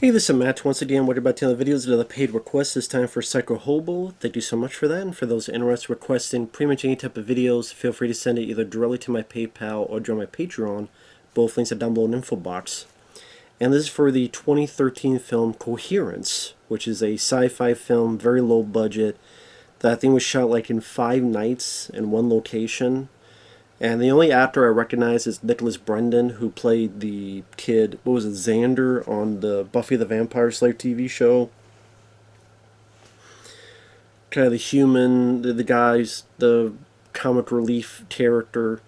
Hey, this is Matt once again. What about the videos of the paid requests? This time for PsychoHobo. Thank you so much for that. And for those interested requesting pretty much any type of videos, feel free to send it either directly to my PayPal or join my Patreon. Both links are down below in the info box. And this is for the 2013 film Coherence, which is a sci-fi film, very low budget. That thing was shot like in 5 nights in one location. And the only actor I recognize is Nicholas Brendan, who played the kid, what was it, Xander on the Buffy the Vampire Slayer TV show. Kind of the human, the guy's, the comic relief character.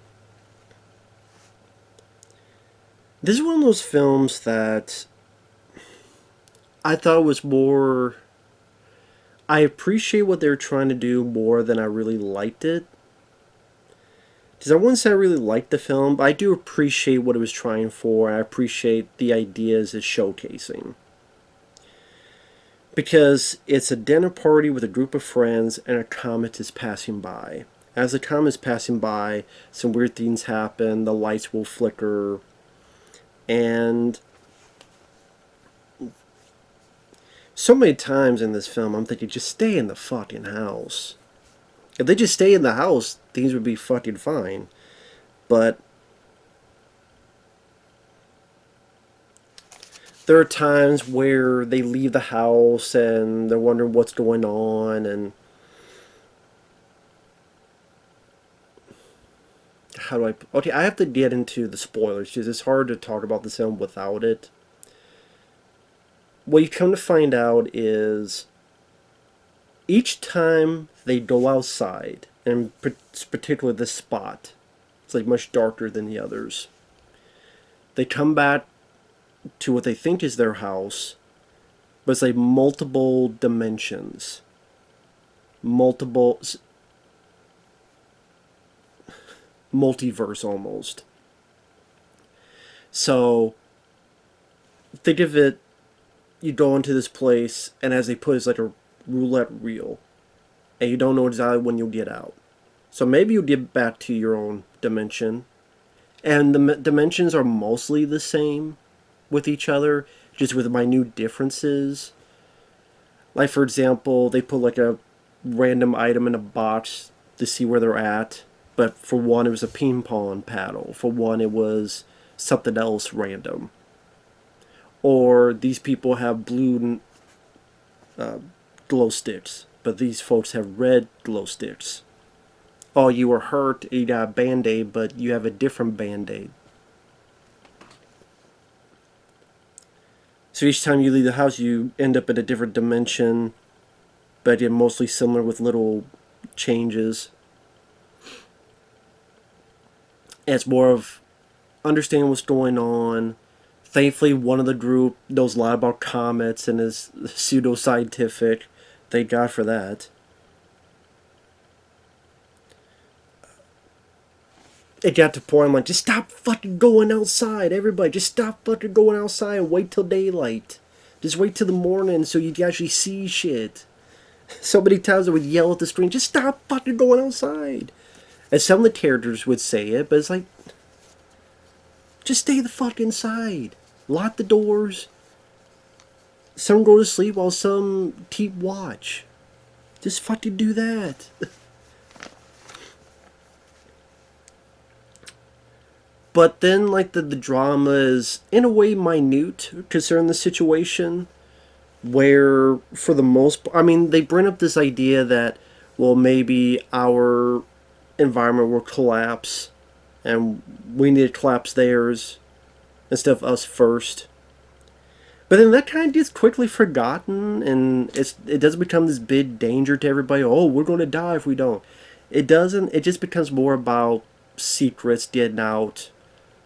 This is one of those films that I thought was more... I appreciate what they're trying to do more than I really liked it. Because I wouldn't say I really liked the film, but I do appreciate what it was trying for. I appreciate the ideas it's showcasing. Because it's a dinner party with a group of friends and a comet is passing by. As the comet is passing by, some weird things happen, the lights will flicker, and so many times in this film I'm thinking, just stay in the fucking house. If they just stay in the house, things would be fucking fine. But there are times where they leave the house and they're wondering what's going on, and how do I... Okay, I have to get into the spoilers because it's hard to talk about this film without it. What you come to find out is each time they go outside, and particularly this spot, it's like much darker than the others. They come back to what they think is their house, but it's like multiple dimensions. Multiverse almost. So think of it, you go into this place, and as they put it, it's like a roulette wheel, and you don't know exactly when you'll get out. So maybe you'll get back to your own dimension, and the dimensions are mostly the same with each other, just with minute differences. Like, for example, they put like a random item in a box to see where they're at, but for one it was a ping pong paddle, for one it was something else random. Or these people have blue glow sticks, but these folks have red glow sticks. Oh, you were hurt, you got a band-aid, but you have a different band-aid. So each time you leave the house, you end up in a different dimension, but again, mostly similar with little changes. And it's more of understanding what's going on. Thankfully, one of the group knows a lot about comets and is pseudo-scientific. Thank God for that. It got to the point I'm like, just stop fucking going outside, everybody. Just stop fucking going outside and wait till daylight. Just wait till the morning so you can actually see shit. So many times I would yell at the screen, just stop fucking going outside. And some of the characters would say it, but it's like, just stay the fuck inside. Lock the doors. Some go to sleep while some keep watch. Just fucking do that. But then, like, the drama is, in a way, minute concerning the situation. Where, for the most part, I mean, they bring up this idea that, well, maybe our environment will collapse, and we need to collapse theirs instead of us first. But then that kind of gets quickly forgotten, and it doesn't become this big danger to everybody. Oh, we're going to die if we don't. It doesn't. It just becomes more about secrets getting out.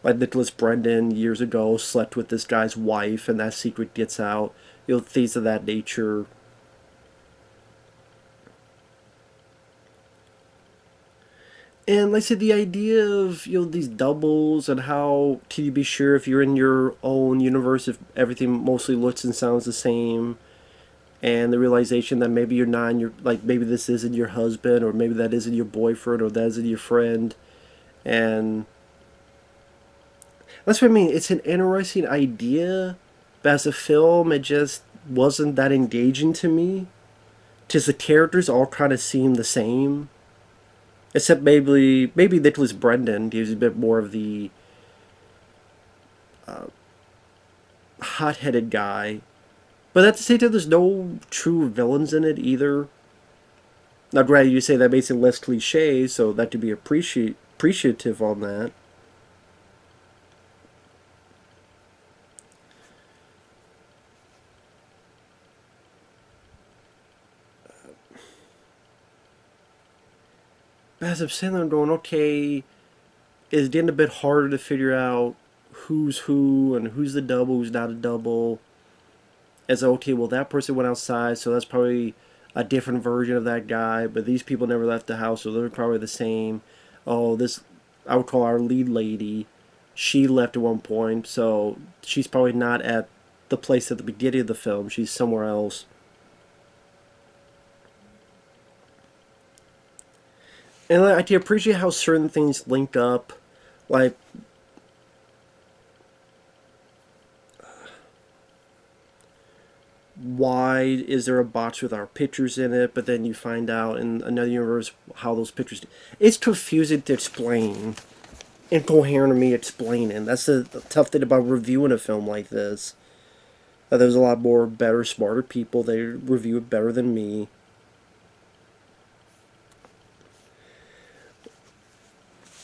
Like Nicholas Brendan years ago slept with this guy's wife, and that secret gets out. You know, things of that nature. And like I said, the idea of, you know, these doubles and how can you be sure if you're in your own universe if everything mostly looks and sounds the same, and the realization that maybe you're not in your, like, maybe this isn't your husband, or maybe that isn't your boyfriend, or that isn't your friend, and that's what I mean. It's an interesting idea, But as a film, it just wasn't that engaging to me. Just the characters all kind of seem the same, except maybe Nicholas Brendan gives a bit more of the hot-headed guy. But at the same time, there's no true villains in it either. Now, granted, you say that makes it less cliche, so that to be appreciative on that. But as I'm sitting there going, okay, it's getting a bit harder to figure out who's who and who's the double, who's not a double. As okay, well, that person went outside, so that's probably a different version of that guy, but these people never left the house, so they're probably the same. Oh, this, I would call our lead lady. She left at one point, so she's probably not at the place at the beginning of the film. She's somewhere else. And I can appreciate how certain things link up. Like, why is there a box with our pictures in it, but then you find out in another universe how those pictures. It's confusing to explain. Incoherent to me explaining. That's the tough thing about reviewing a film like this. There's a lot more better, smarter people. They review it better than me.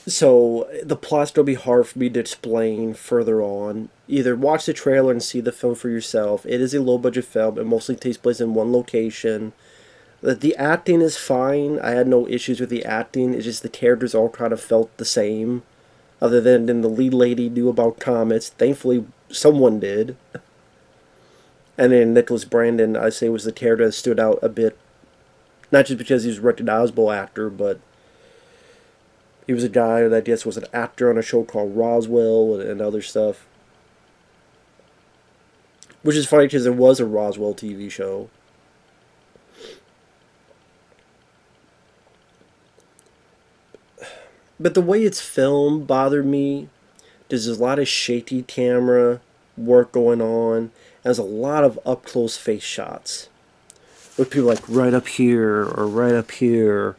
So the plot's going to be hard for me to explain further on. Either watch the trailer and see the film for yourself. It is a low budget film. It mostly takes place in one location. The acting is fine. I had no issues with the acting. It's just the characters all kind of felt the same. Other than the lead lady knew about comets. Thankfully, someone did. And then Nicholas Brandon, I say, was the character that stood out a bit. Not just because he was a recognizable actor, but he was a guy that I guess was an actor on a show called Roswell and other stuff. Which is funny because there was a Roswell TV show. But the way it's filmed bothered me. There's a lot of shaky camera work going on. There's a lot of up close face shots. With people like right up here or right up here.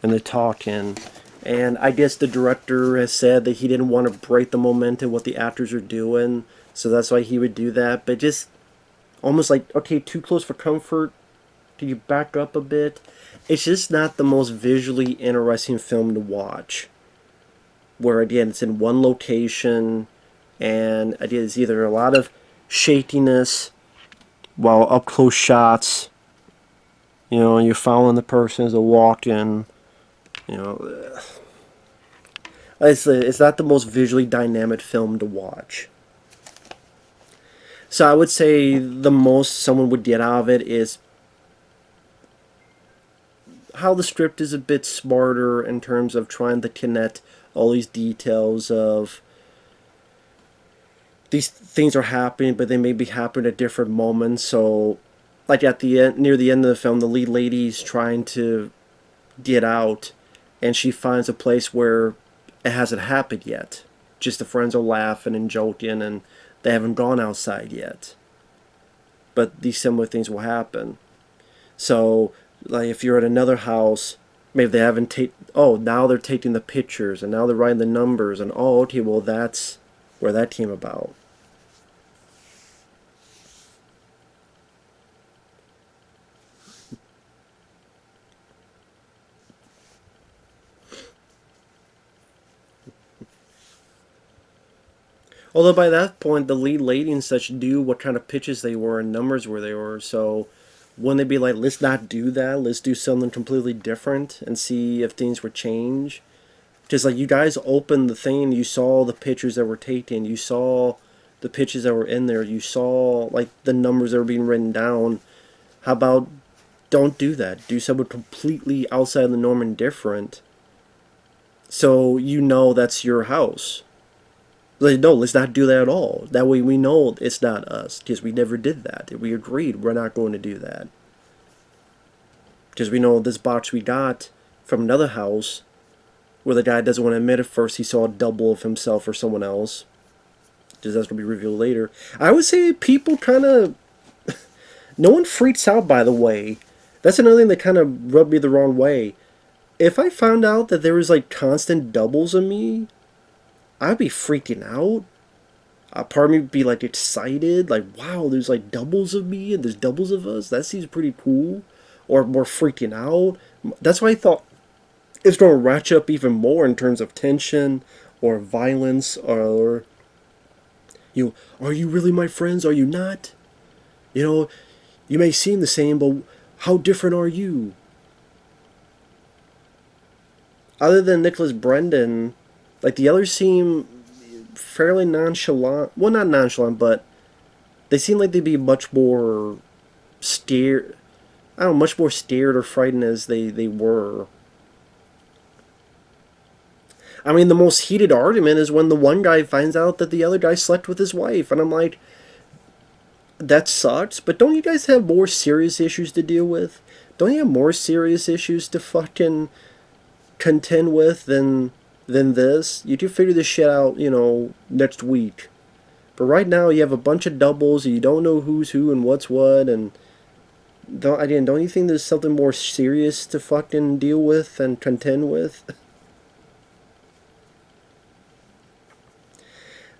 And they're talking. And I guess the director has said that he didn't want to break the momentum what the actors are doing. So that's why he would do that. But just almost like, okay, too close for comfort. Do you back up a bit? It's just not the most visually interesting film to watch. Where again, it's in one location, and again, it's either a lot of shakiness, while up close shots. You know, you're following the person as they walk in. You know, it's not the most visually dynamic film to watch. So I would say the most someone would get out of it is how the script is a bit smarter in terms of trying to connect all these details of these things are happening, but they may be happening at different moments. So, like at the end, near the end of the film, the lead lady's trying to get out, and she finds a place where it hasn't happened yet. Just the friends are laughing and joking, and they haven't gone outside yet. But these similar things will happen. So, like if you're at another house, maybe they haven't now they're taking the pictures, and now they're writing the numbers, and oh, okay, well that's where that came about. Although by that point, the lead lady and such knew what kind of pitches they were and numbers where they were. So wouldn't they be like, let's not do that. Let's do something completely different and see if things would change. Just like you guys opened the thing, you saw the pictures that were taken. You saw the pitches that were in there. You saw like the numbers that were being written down. How about don't do that? Do something completely outside of the norm and different. So you know that's your house. Like, no, let's not do that at all. That way we know it's not us, because we never did that. We agreed we're not going to do that. Because we know this box we got from another house, where the guy doesn't want to admit at first he saw a double of himself or someone else. Just that's gonna be revealed later. I would say people kind of, no one freaks out. By the way, that's another thing that kind of rubbed me the wrong way. If I found out that there was like constant doubles of me, I'd be freaking out. A part of me would be like excited, like wow, there's like doubles of me and there's doubles of us. That seems pretty cool. Or more freaking out. That's why I thought it's going to ratchet up even more in terms of tension or violence or are you really my friends? Are you not? You know, you may seem the same, but how different are you? Other than Nicholas Brendan, like the others seem fairly nonchalant. Well, not nonchalant, but they seem like they'd be much more scared. I don't know, much more scared or frightened as they were. I mean, the most heated argument is when the one guy finds out that the other guy slept with his wife, and I'm like, that sucks, but don't you guys have more serious issues to deal with? Don't you have more serious issues to fucking contend with than this? You do figure this shit out, next week. But right now you have a bunch of doubles and you don't know who's who and what's what, and don't you think there's something more serious to fucking deal with and contend with?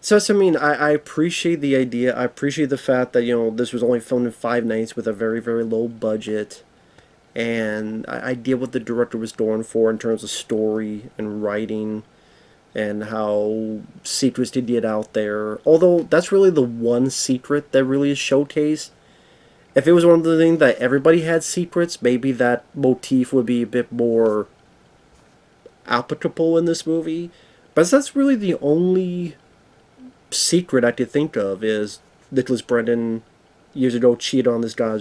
So I mean, I appreciate the idea. I appreciate the fact that this was only filmed in 5 nights with a very very low budget, and I get what the director was going for in terms of story and writing, and how secrets to get out there. Although that's really the one secret that really is showcased. If it was one of the things that everybody had secrets, maybe that motif would be a bit more applicable in this movie. But that's really the only secret I could think of is Nicholas Brendan years ago cheated on this guy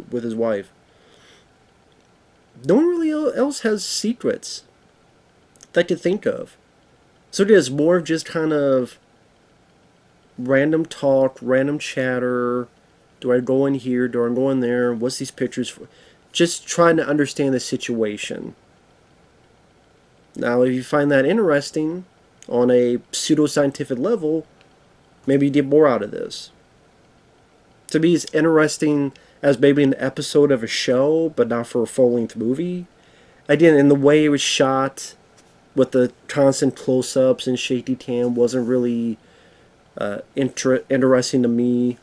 with his wife. No one really else has secrets that I could think of. So it is more of just kind of random talk, random chatter. Do I go in here? Do I go in there? What's these pictures for? Just trying to understand the situation. Now, if you find that interesting on a pseudoscientific level, maybe you get more out of this. To me, it's interesting as maybe an episode of a show, but not for a full-length movie. Again, in the way it was shot, with the constant close-ups and shaky cam, wasn't really interesting to me.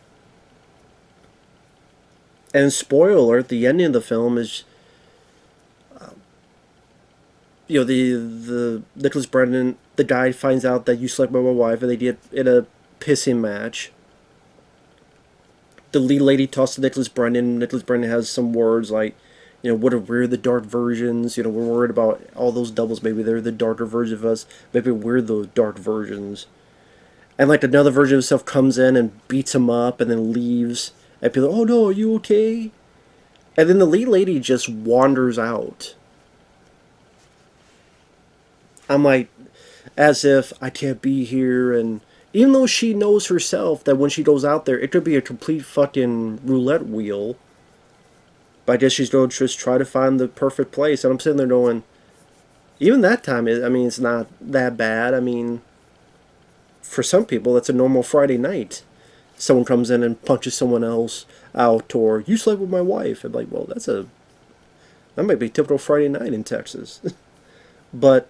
And spoiler alert, the ending of the film is, the Nicholas Brendan, the guy finds out that you slept with my wife, and they get in a pissing match. The lead lady talks to Nicholas Brendan. Nicholas Brendan has some words like, what if we're the dark versions? We're worried about all those doubles. Maybe they're the darker version of us. Maybe we're the dark versions. And like another version of himself comes in and beats him up and then leaves. And people are like, oh no, are you okay? And then the lead lady just wanders out. I'm like, as if I can't be here, and even though she knows herself that when she goes out there, it could be a complete fucking roulette wheel. But I guess she's going to just try to find the perfect place. And I'm sitting there going, even that time, it's not that bad. I mean, for some people, that's a normal Friday night. Someone comes in and punches someone else out, or you slept with my wife. I'm like, well, that might be a typical Friday night in Texas. But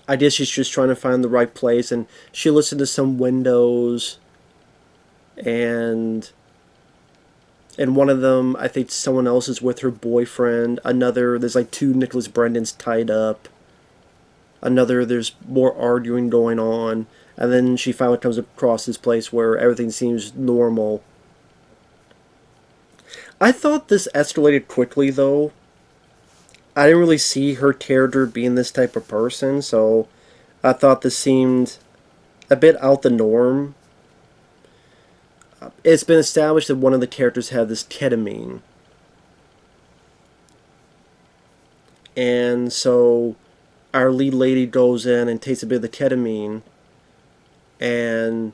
I guess she's just trying to find the right place, and she listened to some windows, and in one of them, I think someone else is with her boyfriend. Another, there's like 2 Nicholas Brendans tied up. Another, there's more arguing going on. And then she finally comes across this place where everything seems normal. I thought this escalated quickly, though. I didn't really see her character being this type of person, so I thought this seemed a bit out the norm. It's been established that one of the characters had this ketamine. And so our lead lady goes in and takes a bit of the ketamine. And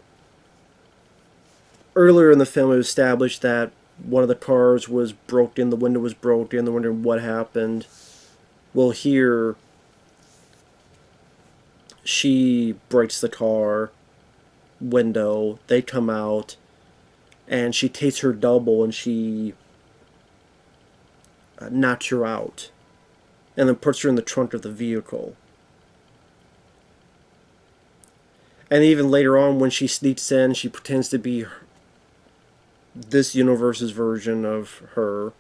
earlier in the film it was established that one of the cars was broken, the window was broken, they're wondering what happened. Well, here She breaks the car window. They come out, and she takes her double and she knocks her out, and then puts her in the trunk of the vehicle. And even later on, when she sneaks in, she pretends to be this universe's version of her.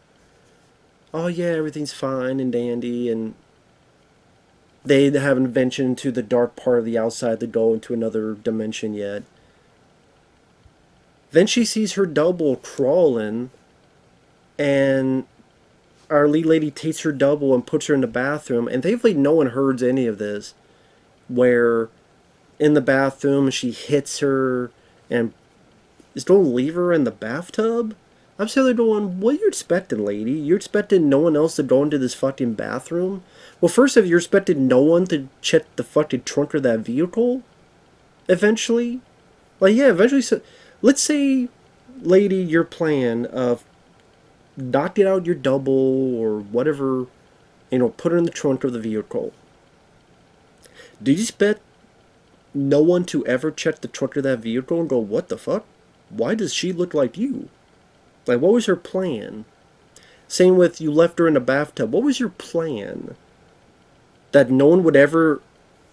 Oh yeah, everything's fine and dandy, and they haven't ventured into the dark part of the outside to go into another dimension yet. Then she sees her double crawling, and our lead lady takes her double and puts her in the bathroom, and thankfully no one hears any of this. Where in the bathroom she hits her and is going to leave her in the bathtub. I'm sitting there going, what are you expecting, lady? You're expecting no one else to go into this fucking bathroom? Well, first of all, you're expecting no one to check the fucking trunk of that vehicle? Eventually? Like, yeah, eventually. So, let's say, lady, your plan of knocking out your double or whatever, put her in the trunk of the vehicle. Do you expect no one to ever check the trunk of that vehicle and go, what the fuck? Why does she look like you? Like, what was her plan? Same with you left her in a bathtub. What was your plan? That no one would ever,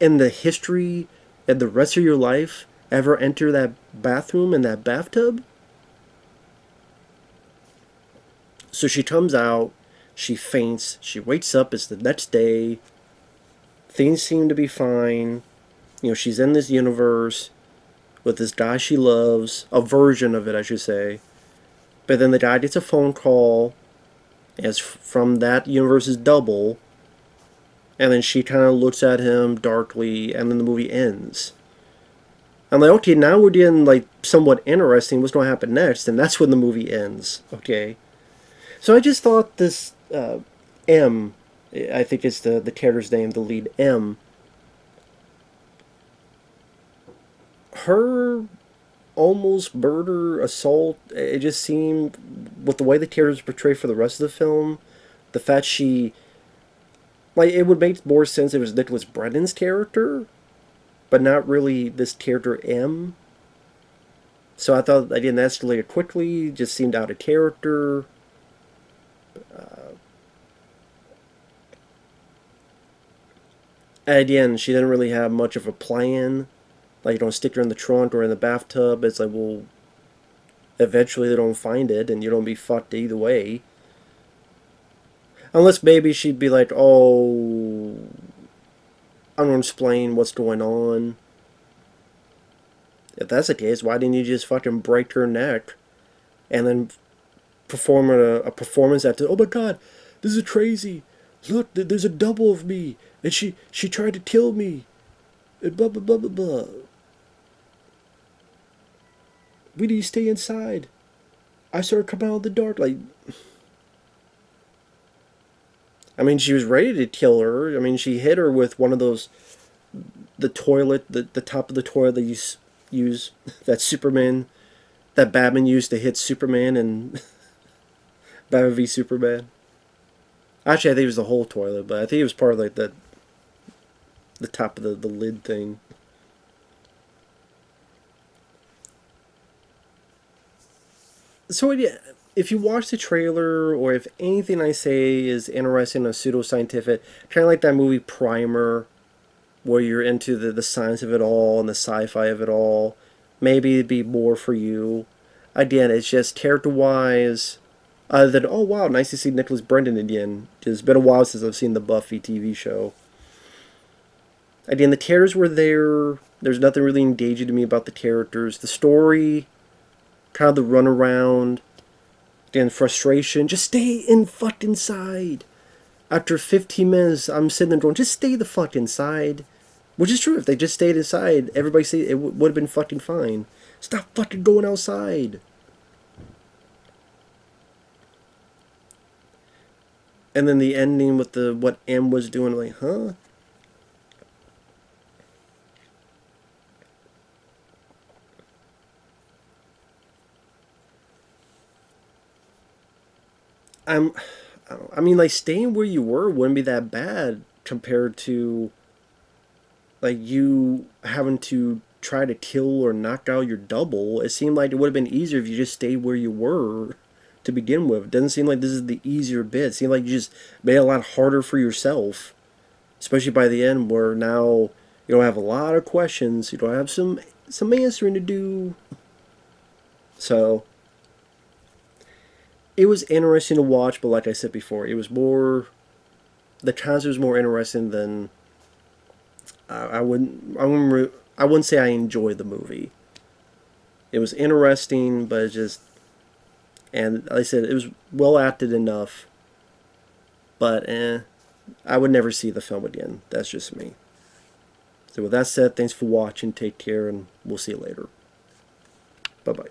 in the history and the rest of your life, ever enter that bathroom and that bathtub? So she comes out, she faints, she wakes up, it's the next day, things seem to be fine. She's in this universe with this guy she loves, a version of it, I should say. But then the guy gets a phone call as from that universe's double, and then she kind of looks at him darkly, and then the movie ends. I'm like, okay, now we're getting like somewhat interesting. What's going to happen next? And that's when the movie ends. Okay, so I just thought this M, I think it's the character's name, the lead M. Her almost murder, assault, it just seemed, with the way the characters portrayed for the rest of the film, the fact she, like, it would make more sense if it was Nicholas Brennan's character, but not really this character M. So I thought I didn't escalate quickly, just seemed out of character. And again, she didn't really have much of a plan. Like, you don't stick her in the trunk or in the bathtub. It's like, well, eventually they don't find it, and you don't be fucked either way. Unless maybe she'd be like, oh, I'm going to explain what's going on. If that's the case, why didn't you just fucking break her neck and then perform a performance that, oh my god, this is crazy. Look, there's a double of me, and she tried to kill me. And blah, blah, blah, blah, blah. We need to stay inside. I started coming out of the dark. Like, I mean, she was ready to kill her. I mean, she hit her with one of those, the toilet, the top of the toilet that you use, that Superman, that Batman used to hit Superman and Batman v Superman. Actually, I think it was the whole toilet, but I think it was part of like the top of the lid thing. So yeah, if you watch the trailer, or if anything I say is interesting or pseudoscientific, kind of like that movie Primer, where you're into the science of it all and the sci-fi of it all, maybe it'd be more for you. Again, it's just character-wise, other than, oh wow, nice to see Nicholas Brendan again. It's been a while since I've seen the Buffy TV show. Again, the characters were there. There's nothing really engaging to me about the characters. The story, kind of the runaround, again, frustration. Just stay in fuck inside. After 15 minutes, I'm sitting there going, just stay the fuck inside. Which is true. If they just stayed inside, everybody say it would have been fucking fine. Stop fucking going outside. And then the ending with the what M was doing, like, huh? I'm, I mean, like, staying where you were wouldn't be that bad compared to like you having to try to kill or knock out your double. It seemed like it would have been easier if you just stayed where you were to begin with. It doesn't seem like this is the easier bit. It seemed like you just made it a lot harder for yourself, especially by the end where now you don't have a lot of questions. You don't have some answering to do. So it was interesting to watch, but like I said before, it was more the concert was more interesting than I wouldn't say I enjoyed the movie. It was interesting, but it just and like I said, it was well acted enough. But I would never see the film again. That's just me. So with that said, thanks for watching. Take care, and we'll see you later. Bye bye.